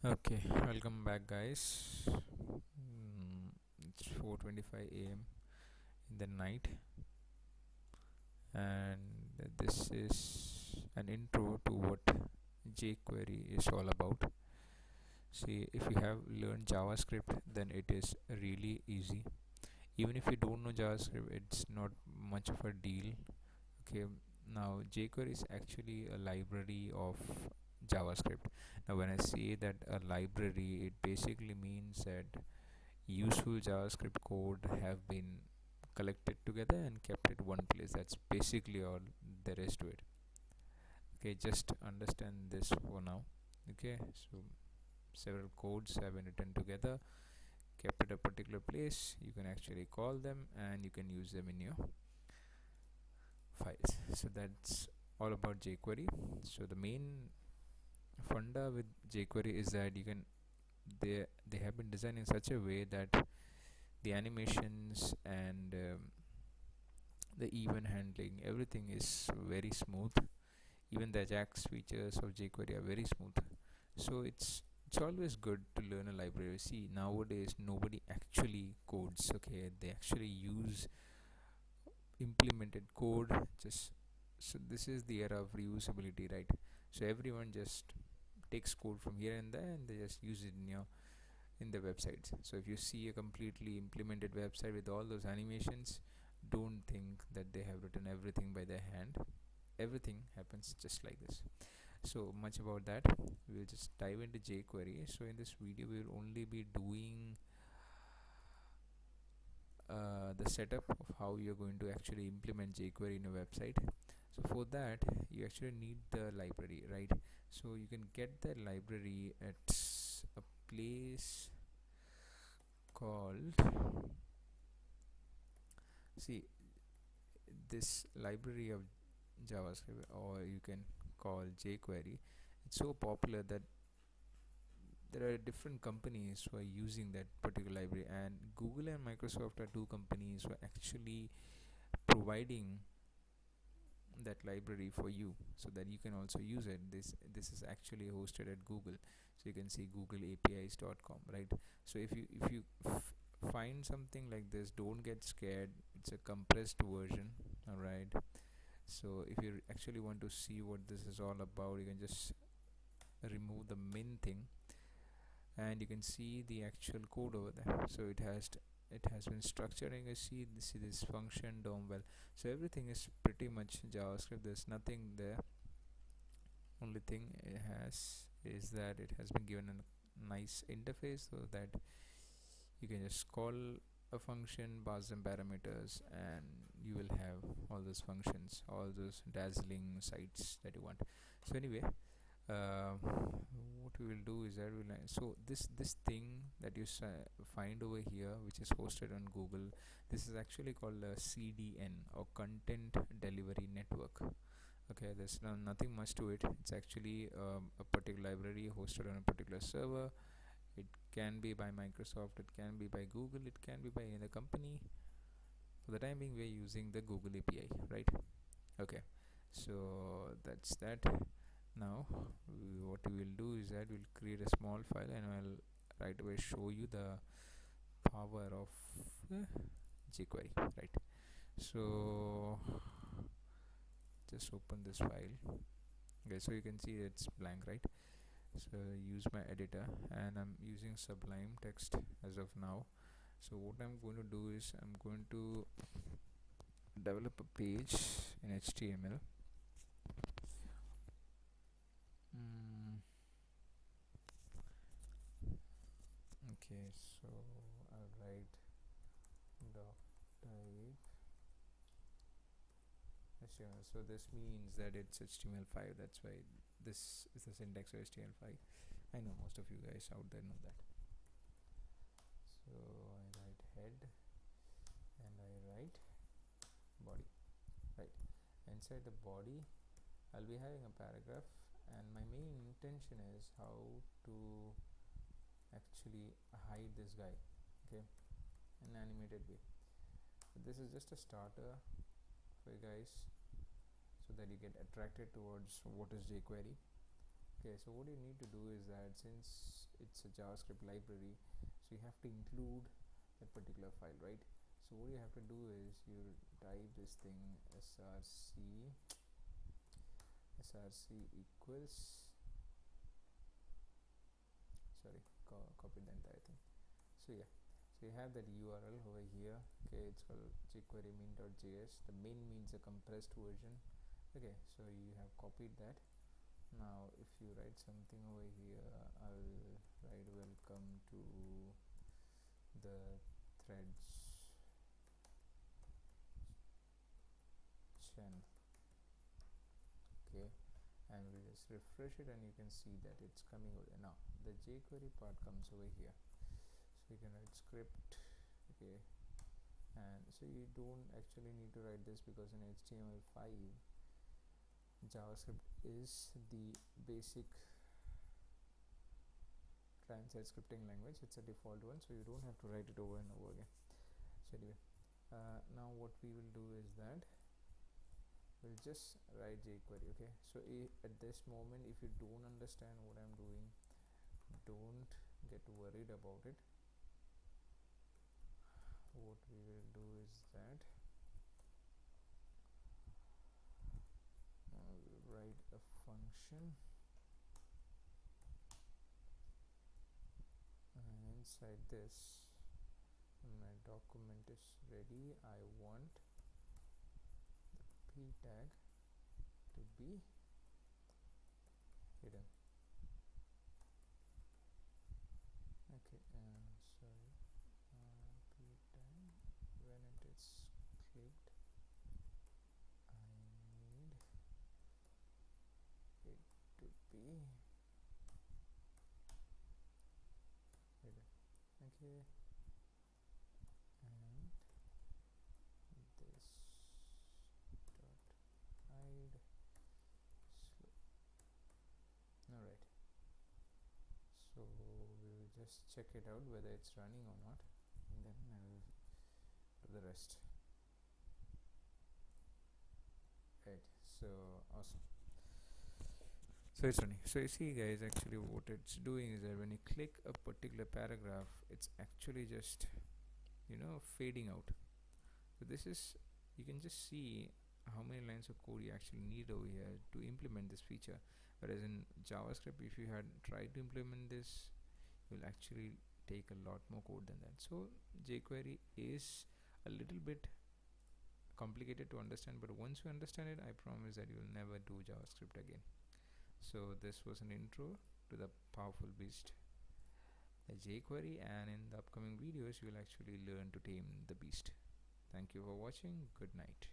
Okay, welcome back, guys. It's 4:25 a.m. in the night, and this is an intro to what jQuery is all about. See, if you have learned JavaScript, then it is really easy. Even if you don't know JavaScript, it's not much of a deal. Okay, now jQuery is actually a library of JavaScript. Now, when I say that a library, it basically means that useful JavaScript code have been collected together and kept at one place. That's basically all there is to it. Okay, just understand this for now. Okay, so several codes have been written together, kept at a particular place. You can actually call them and you can use them in your files. So that's all about jQuery. So the main funda with jQuery is that they have been designed in such a way that the animations and the event handling, everything is very smooth. Even the Ajax features of jQuery are very smooth. So it's always good to learn a library. See, nowadays nobody actually codes. Okay, they actually use implemented code. Just so this is the era of reusability, right? So everyone just takes code from here and there, and they just use it in the websites. So if you see a completely implemented website with all those animations, don't think that they have written everything by their hand. Everything happens just like this. So much about that. We'll just dive into jQuery. So in this video we will only be doing the setup of how you're going to actually implement jQuery in a website. So for that you actually need the library, right? So you can get the library at a place called, see, this library of JavaScript, or you can call jQuery. It's so popular that there are different companies who are using that particular library, and Google and Microsoft are two companies who are actually providing that library for you so that you can also use it. This is actually hosted at Google, so you can see googleapis.com, right? So if you find something like this, don't get scared. It's a compressed version, all right? So if you actually want to see what this is all about, you can just remove the min thing and you can see the actual code over there. So it has been structured, and you see this function DOM. Well, so everything is pretty much JavaScript. There's nothing there. Only thing it has is that it has been given a nice interface so that you can just call a function, pass them parameters, and you will have all those functions, all those dazzling sites that you want. So anyway, what we will do is that so this thing that you find over here, which is hosted on Google, this is actually called a CDN, or Content Delivery Network. Okay, there's nothing much to it. It's actually a particular library hosted on a particular server. It can be by Microsoft, it can be by Google, it can be by any other company. For the time being, we're using the Google API, right? Okay, so that's that. Now what we will do is that we'll create a small file, and I'll right away show you the power of uh, jQuery, right? So just open this file. Okay, so you can see it's blank, right? So use my editor, and I'm using Sublime Text as of now. So what I'm going to do is I'm going to develop a page in HTML. mm, okay, so I'll write doc type HTML. So this means that it's HTML5. That's why this is the syntax of HTML5. I know most of you guys out there know that. So I write head and I write body, right? Inside the body I'll be having a paragraph, and my main intention is how to actually hide this guy, okay, in an animated way. So this is just a starter for you guys so that you get attracted towards what is jQuery. Okay, so what you need to do is that since it's a JavaScript library, so you have to include that particular file, right? So what you have to do is you type this thing src equals, sorry, copy the entire thing. So yeah, so you have that URL over here. Okay, it's called jQuery main.js. The main means a compressed version. Okay, so you have copied that. Now if you write something over here, I'll write welcome to the threads channel. Okay, and we'll just refresh it and you can see that it's coming over. Now the jQuery part comes over here, so you can write script. Okay, and so you don't actually need to write this because in HTML5 JavaScript is the basic client-side scripting language. It's a default one, so you don't have to write it over and over again. So anyway, now what we will do is that we'll just write jQuery. Okay, so at this moment, if you don't understand what I'm doing, don't get worried about it. What we will do is that we'll write a function, and inside this, when my document is ready, I want the p tag to be hidden. Okay, sorry, p tag, when it is clicked, I need it to be hidden. Okay, and this dot hide slow. Alright, so we will just check it out whether it's running or not, and then I will do the rest. Right, so awesome. So it's running. So you see guys, actually what it's doing is that when you click a particular paragraph, it's actually just fading out. So this is, you can just see how many lines of code you actually need over here to implement this feature. Whereas in JavaScript, if you had tried to implement this, you'll actually take a lot more code than that. So jQuery is a little bit complicated to understand, but once you understand it, I promise that you'll never do JavaScript again. So this was an intro to the powerful beast, the jQuery, and in the upcoming videos, you'll actually learn to tame the beast. Thank you for watching. Good night.